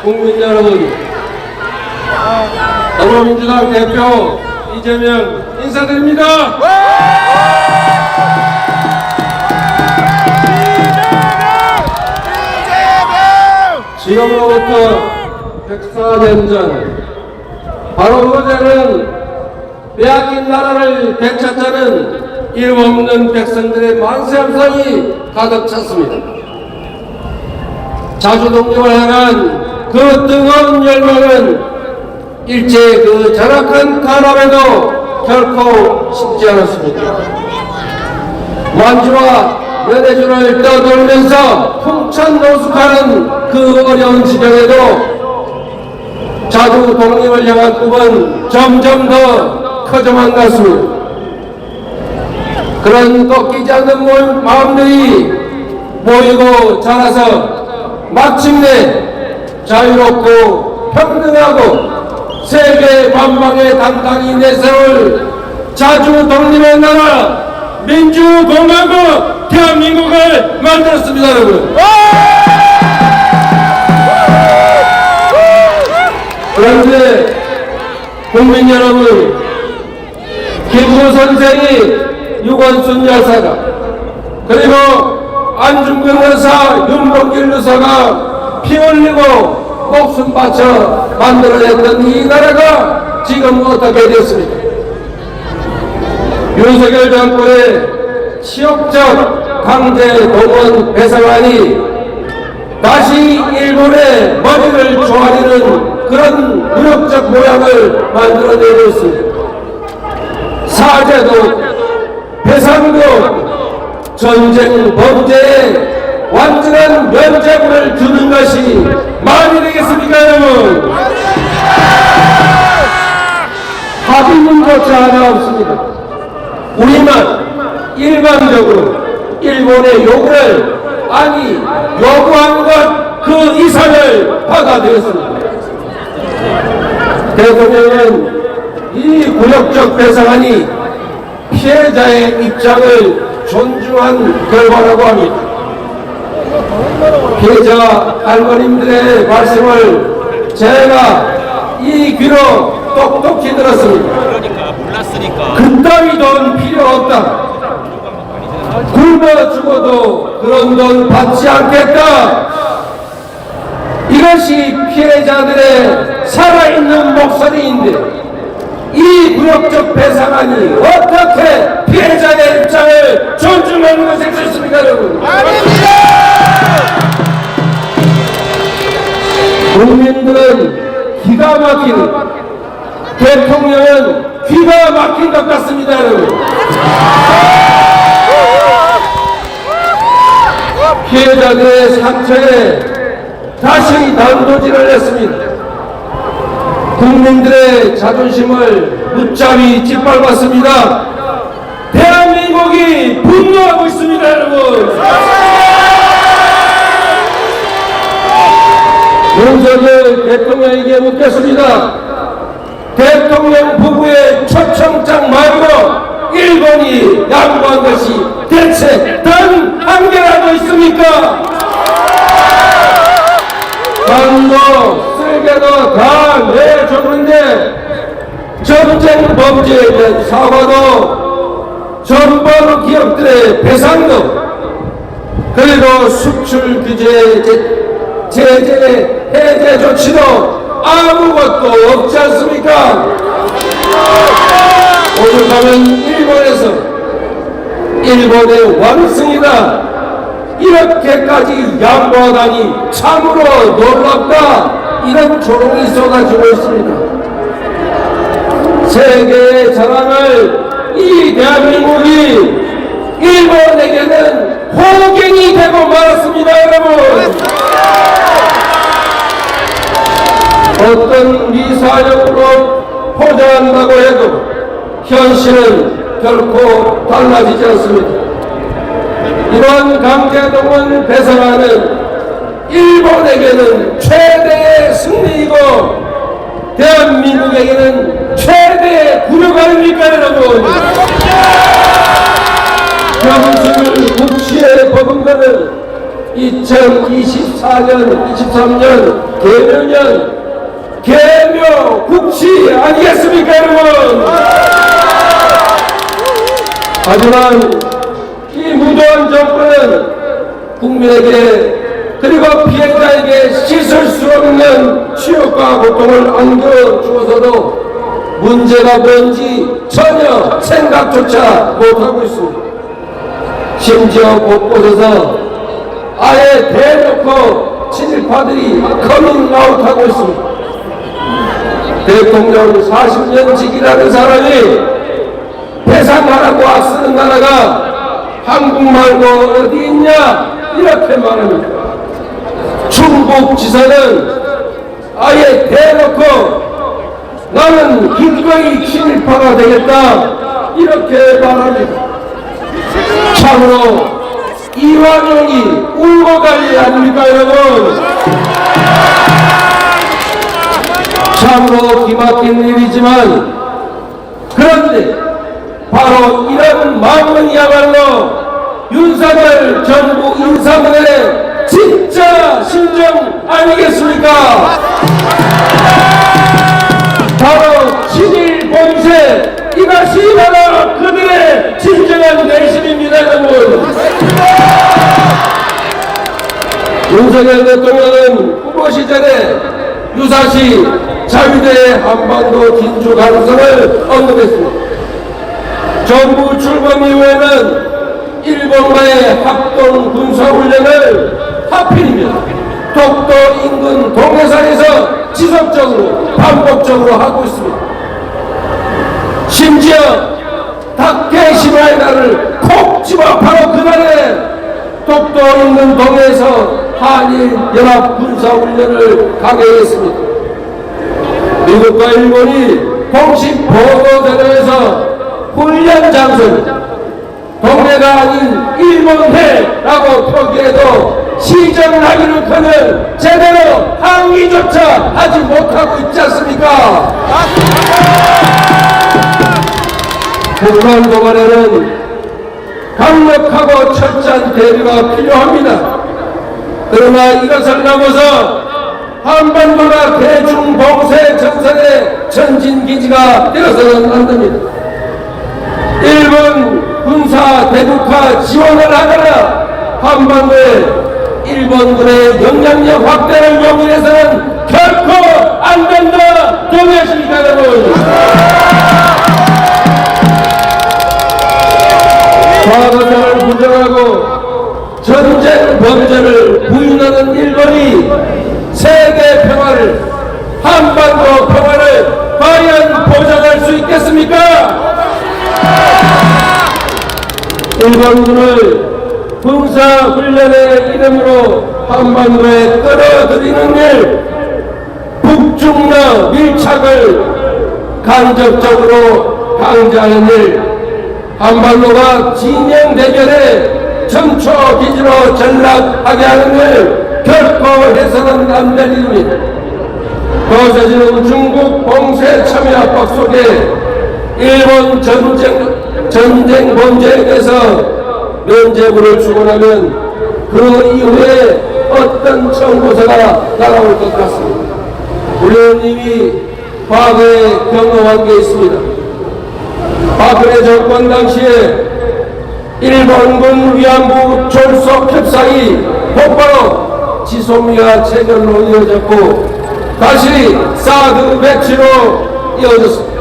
국민 여러분, 더불어민주당 대표 이재명 인사드립니다. 지금으로부터 104년 전, 바로 그제는 빼앗긴 나라를 되찾자는 이름 없는 백성들의 만세 함성이 가득 찼습니다. 자주동정을 향한 그 뜨거운 열망은 일제 그 절약한 간암에도 결코 식지 않았습니다. 만주와 연해주를 떠돌면서 풍천 노숙하는 그 어려운 지경에도 자주 독립을 향한 꿈은 점점 더 커져만 갔습니다. 그런 꺾이지 않는 마음들이 모이고 자라서 마침내 자유롭고 평등하고 세계 만방에 당당히 내세울 자주 독립의 나라 민주공화국 대한민국을 만들었습니다, 여러분. 그런데 국민 여러분, 김구 선생이, 유관순 여사가, 그리고 안중근 의사, 윤봉길 의사가 피 흘리고 목숨 바쳐 만들어냈던 이 나라가 지금 어떻게 됐습니까? 윤석열 정권의 치욕적 강제 동원 배상안이 다시 일본의 머리를 조아리는 그런 무력적 모양을 만들어내고 있습니다. 사죄도 배상도 전쟁 범죄에 완전한 면죄부를 주는 것이 말이 되겠습니까, 여러분? 합의문조차 하나 없습니다. 우리만 일방적으로 일본의 요구를, 아니 요구한 것 그 이상을 받아들였습니다. 대통령은 이 굴욕적 배상안이 피해자의 입장을 존중한 결과라고 합니다. 피해자 할머님들의 말씀을 제가 이 귀로 똑똑히 들었습니다. 그따위 돈 필요 없다. 굶어 죽어도 그런 돈 받지 않겠다. 이것이 피해자들의 살아있는 목소리인데 이 굴욕적 배상안이 어떻게 피해자의 입장을 존중하는 것일 수 있습니까, 여러분? 아닙니다! 국민들은 기가 막히는, 대통령은 귀가 막힌 것 같습니다, 여러분. 피해자들의 상처에 다시 단도질을 했습니다. 국민들의 자존심을 무참히 짓밟았습니다. 대한민국이 분노하고 있습니다, 여러분. 윤석열 대통령에게 묻겠습니다. 대통령 부부의 초청장 말고 일본이 양보한 것이 대체 단 한 개라도 있습니까? 돈도 쓸개도 다 내줬는데 전쟁 범죄에 대한 사과도, 정보로 기업들의 배상도, 그리고 수출 규제 제재 해제 조치도 아무것도 없지 않습니까? 오늘 가면 일본에서 일본의 왕승이다, 이렇게까지 양보하다니 참으로 놀랍다, 이런 조롱이 쏟아지고 있습니다. 세계의 자랑을 이 대한민국이 일본에게는 호갱이 되고 말았습니다, 여러분. 어떤 미사역으로 포장한다고 해도 현실은 결코 달라지지 않습니다. 이번 강제동원 배상안은 일본에게는 최대의 승리이고 대한민국에게는 최대의 굴욕 아닙니까, 여러분? 평생을 국시에 버금가는 2024년, 23년 개묘년 개묘국시 아니겠습니까, 여러분? 하지만 이 무도한 정권은 국민에게 그리고 피해자에게 씻을 수 없는 치욕과 고통을 안겨주어서도 문제가 뭔지 전혀 생각조차 못하고 있습니다. 심지어 곳곳에서 아예 대놓고 친일파들이 커밍아웃하고 있습니다. 대통령 40년 직이라는 사람이 배상하라고 쓰는 나라가 한국 말고 어디 있냐 이렇게 말합니다. 충북지사는 아예 대놓고 나는 기꺼이 친일파가 되겠다 이렇게 말합니다. 참으로 이완용이 울고 갈 일 아닙니까, 여러분? 참으로 기막힌 일이지만 그런데 바로 이런 망언이야말로 윤석열 정부 인사문의 진짜 심정 아니겠습니까? 바로 친일 본세, 이것이 바로 그들의 진정한 내심입니다, 여러분. 윤석열 대통령은 후보 시절에 유사시 자유대 한반도 진주 가능성을 언급했습니다. 정부 출범 이후에는 일본과의 합동 군사훈련을 하필이면 독도 인근 동해상에서 지속적으로 반복적으로 하고 있습니다. 심지어 다케시마의 날을 콕 집어 바로 그날에 독도 인근 동해에서 한일 연합 군사훈련을 강행했습니다. 미국과 일본이 공식 보도자료에서 훈련 장소를 동해가 아닌 일본해라고 표기해도 시정하기는커녕 제대로 항의조차 하지 못하고 있지 않습니까? 북한 도발에는 강력하고 철저한 대비가 필요합니다. 그러나 이것을 넘어서 한반도가 대중봉쇄 전선의 전진기지가 되어서는 안 됩니다. 일본 군사 대국화 지원을 하거나 한반도에 일본군의 영향력 확대를 용인해서는 결코 안 된다. 동의하십니까, 여러분? 과거사를 부정하고 전쟁 범죄를 부인하는 일본이 세계 평화를, 한반도 평화를 과연 보장할 수 있겠습니까? 일본군을 군사훈련의 이름으로 한반도에 끌어들이는 일, 북중러 밀착을 간접적으로 강제하는 일, 한반도가 진영 대결의 전초기지로 전락하게 하는 일 결코 해서는 안 될 일입니다. 거세지는 중국 봉쇄 참여 압박 속에 일본 전쟁 범죄에 대해서 면죄부를 주고 나면 그 이후에 어떤 청구서가 날아올 것 같습니다. 우리는 이미 과거에 경험한 게 있습니다. 박근혜 정권 당시에 일본군 위안부 졸속 협상이 곧바로 지소미아 체결로 이어졌고 다시 사드 배치로 이어졌습니다.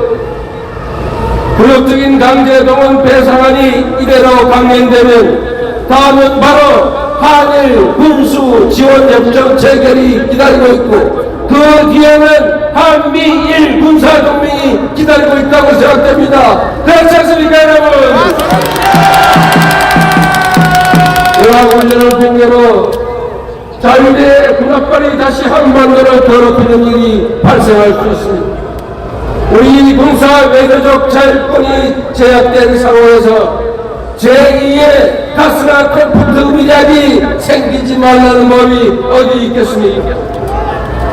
굴욕적인 강제동원 배상안이 이대로 강행되면 다음은 바로 한일 군수 지원협정 체결이 기다리고 있고 그 뒤에는 한미일 군사동맹이 기다리고 있다고 생각됩니다. 그렇지 않습니까, 여러분? 연합훈련을 핑계로 자유대 군합발이 다시 한반도를 더럽히는 일이 발생할 수 있습니다. 우리 군사 외교적 자율권이 제약된 상황에서 제2의 가스나 콘프트 미략이 생기지 말라는 법이 어디 있겠습니까?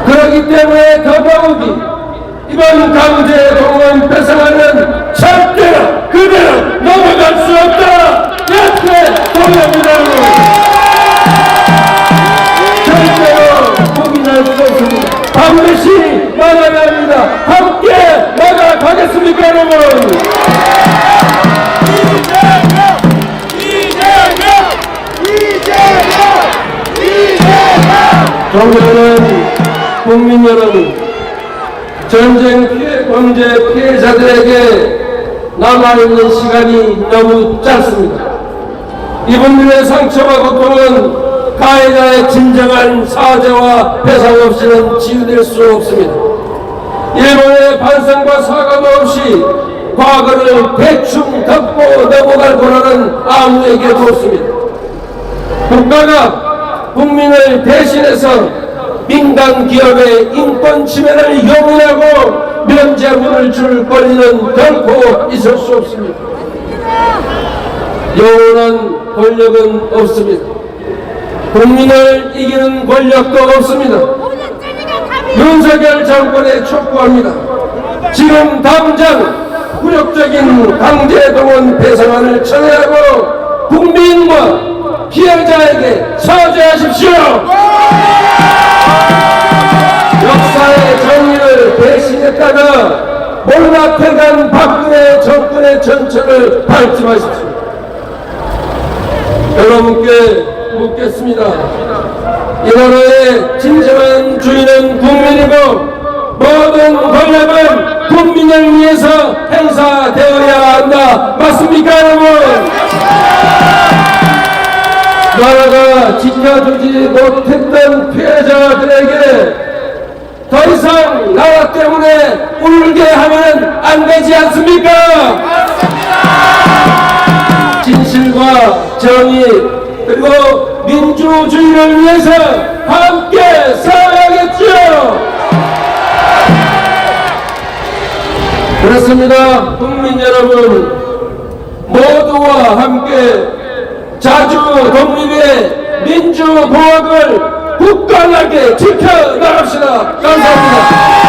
그렇기 때문에 더더욱이 이번 강제 동원 배상안은 절대로 그대로 넘어갈 수 없다. 이렇게 동의합니다. 여러분! 존경하는 국민 여러분, 전쟁 피해, 범죄 피해자들에게 남아있는 시간이 너무 짧습니다. 이분들의 상처와 고통은 가해자의 진정한 사죄와 배상 없이는 치유될 수 없습니다. 일본의 반성과 사과도 없이 과거를 대충 덮고 넘어갈 거라는 아무에게도 없습니다. 국가가 국민을 대신해서 민간 기업의 인권 침해를 용인하고 면죄부를 줄 권리는 결코 있을 수 없습니다. 영원한 권력은 없습니다. 국민을 이기는 권력도 없습니다. 윤석열 정권에 촉구합니다. 지금 당장 굴욕적인 강제동원 배상안을 철회하고 국민과 피해자에게 사죄하십시오. 역사의 정의를 대신했다가 몰락해간 박근혜 정권의 전철을 밟지 마십시오. 여러분께 묻겠습니다. 이 나라의 진정한 주인은 국민이고 모든 권력은 국민을 위해서 행사되어야 한다. 맞습니까, 여러분? 나라가 지켜주지 못했던 피해자들에게 더 이상 나라 때문에 울게 하면 안 되지 않습니까? 진실과 정의 그리고 민주주의를 위해서 함께 싸워야겠죠. 그렇습니다. 국민 여러분, 모두와 함께 자주 독립의 민주공화국을 굳건하게 지켜나갑시다. 감사합니다.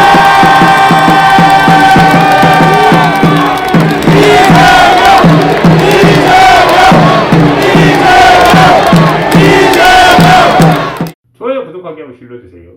좋아요, 구독하기 한번 눌러주세요.